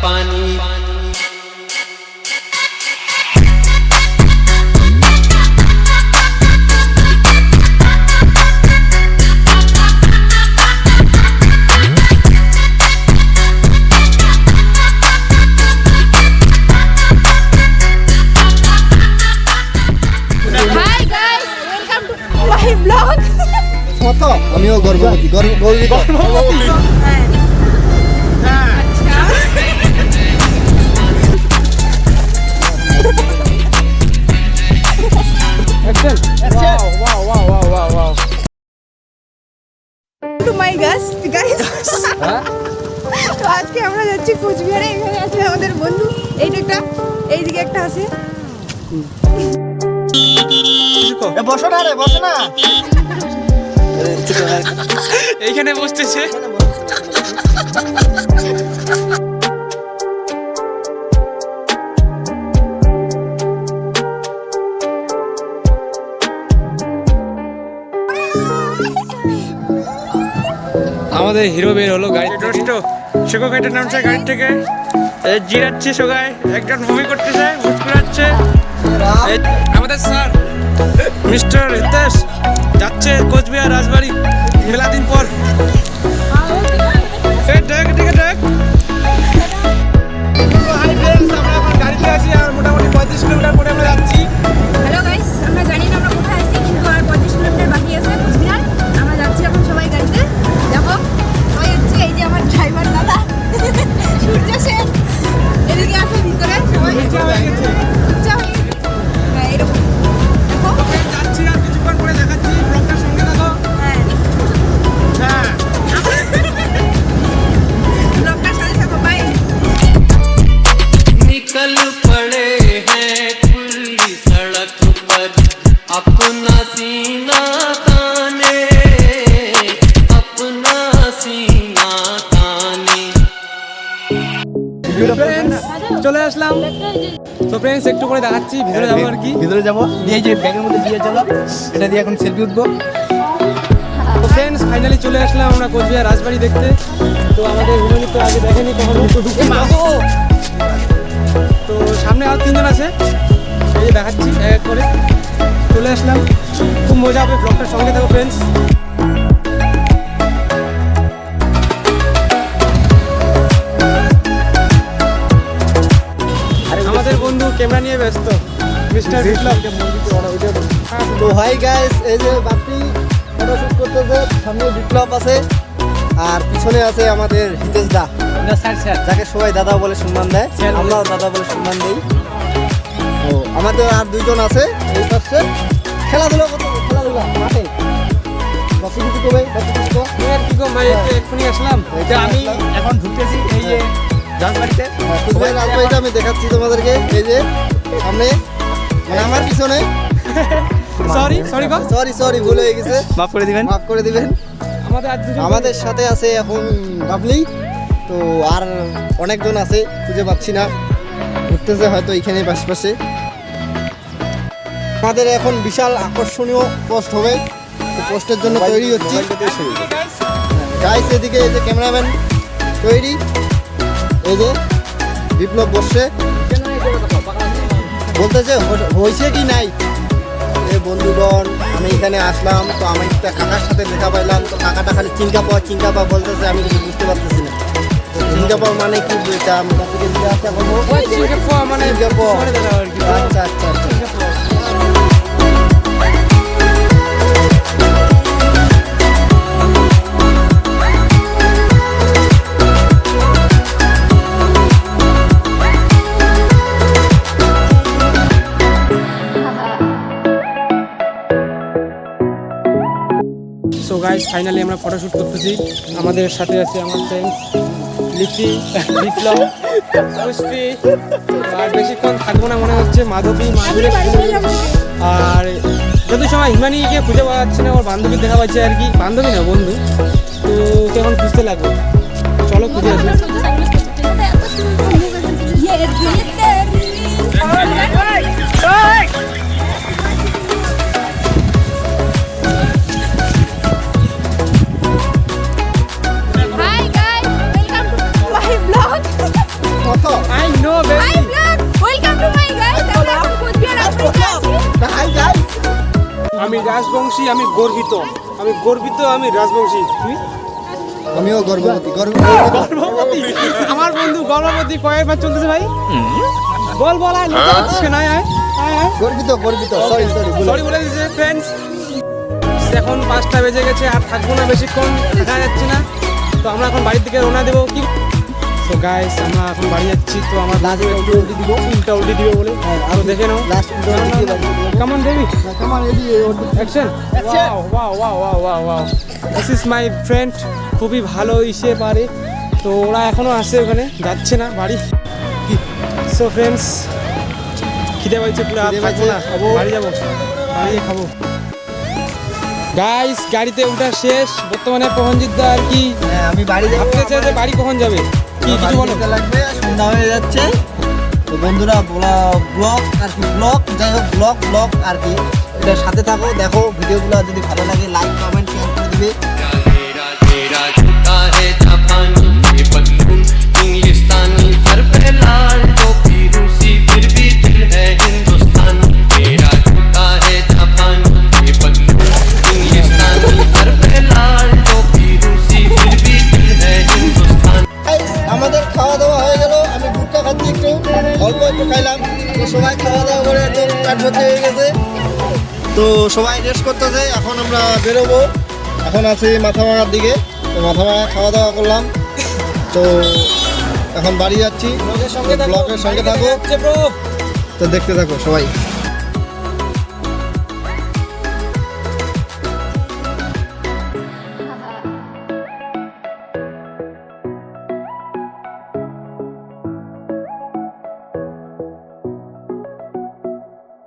पानी আমিও গর্ভবতী গর্ভবতী আজকে আমরা যাচ্ছি কোচবিহারে। এখানে আছে আমাদের বন্ধু, এইটা এইদিকে একটা আছে। বসো না রে, বসো না, এইখানে বসতেছে। আমাদের হিরো বের হলো গাড়ি শুকো কেটে নামছে গাড়ি থেকে, জিরাচ্ছে সবাই, একজন মুভি করতেছে, মুস্কুরাচ্ছে। আমাদের স্যার মিস্টার হিতেশ যাচ্ছে কোচবিহার রাজবাড়ি মেলা দিন পর। আমরা এখন গাড়িতে আছি আর মোটামুটি 35 কিলোমিটার পরে আমরা যাচ্ছি। হ্যালো গাইস, আমরা জানি না আমরা কোথায় আছি, কিন্তু আর 35 কিলোমিটার বাকি আছে কোচবিহার। আমরা যাচ্ছি এখন সবাই গাড়িতে যাবো। সবাই হচ্ছে এই যে আমার ড্রাইভার দাদা সূর্য সেন, এদিকে আছে ভিতরে সবাই হ্যাঁ এরকম যাচ্ছি আর কিছুক্ষণ পরে দেখাচ্ছি, ব্লগটার সঙ্গে থাকো। হ্যাঁ হ্যাঁ ব্লগটার সাথে থাকো, বাই। निकल पड़े हैं खुली सड़क पर अपना सीना ताने अपना सीना ताने। চলে আসলাম তো ফ্রেন্ডস, একটু করে দেখাচ্ছি ভিতরে যাবো আর কি। ভিতরে যাবো, এই যে ব্যাগের মধ্যে দিয়ে চলো, এটা দিয়ে এখন সেলফি উঠবো। তো ফ্রেন্ডস ফাইনালি চলে আসলাম আমরা কোচবিহার রাজবাড়ি দেখতে। তো আমাদের হিরোইন তো আগে দেখেনি কখনো, তো ঢুকে যাবো। তো সামনে আর 3 জন আছে, এই যে দেখাচ্ছি এক এক করে। চলে আসলাম, খুব মজা হবে, ব্লগটার সঙ্গে থাকো ফ্রেন্ডস। আমাদের বন্ধু ক্যামেরা নিয়ে ব্যস্ত, মিস্টার বিপ্লব। তো হাই গাইস, এই যে বাপি ফটোশুট করতেছে, সামনে বিপ্লব আছে আর পিছনে আছে আমাদের হিতেশ দা, যাকে সবাই দাদা বলে সম্মান দেয়, আমরাও দাদা বলে সম্মান দিই। ও আমাদের আর 2 জন আছে এই পাশে, খেলাধুলা করতে, খেলাধুলা মাঠে। বাপি কিছু করবে, বাপি কিছু কর। কি গো ভাই, এক্ষুনি আসলাম। এটা আমি এখন ঢুকতেছি এই যে রাজবাড়িতে। রাজবাড়িটা আমি দেখাচ্ছি তোমাদেরকে, এই যে সামনে মানে আমার পিছনে। সরি ভুল হয়ে গেছে, মাফ করে দিবেন। আমাদের সাথে আছে এখন বাবলি, তো আর অনেকজন আছে, খুঁজে পাচ্ছি না, ঘুরতেছে হয়তো এইখানে পাশে। আমাদের এখন বিশাল আকর্ষণীয় পোস্ট হবে, তো পোস্টের জন্য তৈরি হচ্ছি গাইস। এদিকে এই যে ক্যামেরাম্যান তৈরি, এই যে বিপ্লব বসছে, বলতেছে হয়েছে কি নাই। বন্ধুগণ, আমি এখানে আসলাম, তো আমি একটা কাকার সাথে দেখা পাইলাম, তো কাকাটা খালি চিঙ্কা পাওয়া বলতেছে, আমি কিছু বুঝতে পারতেছি না। চিঙ্কা পাওয়া মানে কি বলতে আমি আপনাকে জিজ্ঞাসা করবো। আচ্ছা আচ্ছা আচ্ছা। সো গাইস ফাইনালি আমরা ফটোশুট করতেছি। আমাদের সাথে আছে আমার ফ্রেন্ডস লিপি, বিপ্লব, পুষ্পি। আর বেশিক্ষণ থাকবো না মনে হচ্ছে, মাধবী আর যত সময় হিমানিকে খুঁজে পাওয়া যাচ্ছে না, আমার বান্ধবী দেখা পাচ্ছে আর কি, বান্ধবী না বন্ধু। তো কেমন খুঁজতে লাগবে, চলো খুঁজে আসি। রাজবংশী, আমি গর্বিত, আমি রাজবংশী। তুই? আমিও গর্ভবতী। গর্ভবতী? আমার বন্ধু গর্ভবতী কয়েকবার চলতেছে ভাই। বল আয়, লজ্জা করছিস কেন? আয়। গর্বিত। সরি বলে দিয়েছে ফ্রেন্ডস। এখন 5টা বেজে গেছে, আর থাকবো না বেশিক্ষণ, থাকা যাচ্ছে না। তো আমরা এখন বাড়ির দিকে রওনা দেবো। কি তো গাইস, আমরা এখন বাড়ি যাচ্ছি। তো আমার লাস্ট উল্টি দিব, উল্টা উল্টি দিবে বলে আরো দেখে নাও। লাস্ট উল্টি দিব। Come on baby, come on ready, action. Wow, this is my friend. খুবই ভালো ইসে পারে। তো ওরা এখনো আসে, ওখানে যাচ্ছে না বাড়ি। সো ফ্রেন্ডস, খিদে পাইছে পুরো, আর থাকবো না, বাড়ি যাবো, বাড়ি খাবো। গাইস, গাড়িতে ওঠা শেষ। বর্তমানে প্রহনজিৎ দা আর কি আমি বাড়ি যাব। ভাবতেছে যে বাড়ি কখন যাবে, কি কিছু বলো? লাগবে, সন্ধ্যা হয়ে যাচ্ছে। তো বন্ধুরা, ব্লগ আর কি, যাই হোক, ব্লগ আর কি, এটার সাথে থাকো, দেখো ভিডিওগুলো। যদি ভালো লাগে লাইক কমেন্ট শেয়ার করে দিবে। तेरा तेरा झुका है जापानी ये बंधुन इंग्लिस्तानी सर पे लाल टोपी रूसी फिर भी दिल है हिंदुस्तानी तेरा झुका है जापानी ये बंधुन इंग्लिस्तानी सर पे लाल टोपी रूसी फिर भी दिल है हिंदुस्तानी। আমাদের খাওয়া দাওয়া হয়ে গেল। আমি গুটকা খাচ্ছি, অল্প একটু খাইলাম। তো সবাই খাওয়া দাওয়া করে একদম পেট ভর্তি হয়ে গেছে। তো সবাই রেস্ট করতেছে। এখন আমরা বেরোবো। এখন আছি মাথা ভাঙার দিকে। তো মাথা ভাঙা খাওয়া দাওয়া করলাম। তো এখন বাড়ি যাচ্ছি। ব্লগের সঙ্গে থাকো। তো দেখতে থাকো সবাই।